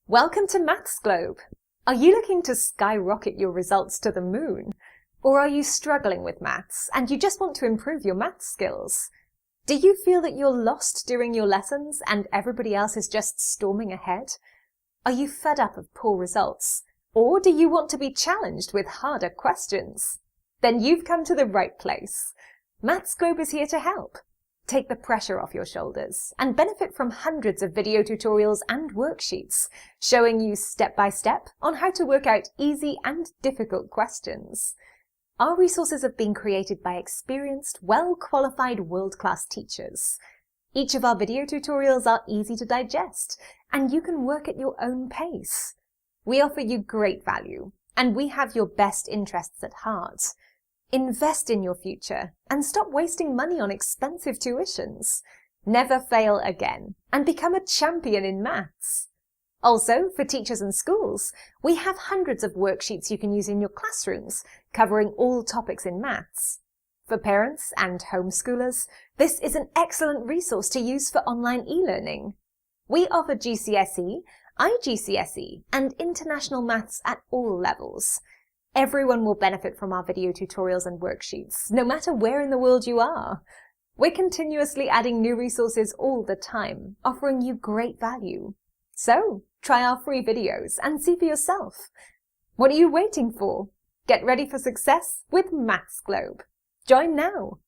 Welcome to Maths Globe! Are you looking to skyrocket your results to the moon? Or are you struggling with maths and you just want to improve your maths skills? Do you feel that you're lost during your lessons and everybody else is just storming ahead? Are you fed up of poor results? Or do you want to be challenged with harder questions? Then you've come to the right place. Maths Globe is here to help. Take the pressure off your shoulders and benefit from hundreds of video tutorials and worksheets showing you step by step on how to work out easy and difficult questions. Our resources have been created by experienced, well-qualified world-class teachers. Each of our video tutorials are easy to digest and you can work at your own pace. We offer you great value and we have your best interests at heart. Invest in your future and stop wasting money on expensive tuitions. Never fail again and become a champion in maths. Also, for teachers and schools, we have hundreds of worksheets you can use in your classrooms, covering all topics in maths. For parents and homeschoolers, this is an excellent resource to use for online e-learning. We offer GCSE, IGCSE, and international maths at all levels. Everyone will benefit from our video tutorials and worksheets, no matter where in the world you are. We're continuously adding new resources all the time, offering you great value. So, try our free videos and see for yourself. What are you waiting for? Get ready for success with Maths Globe. Join now!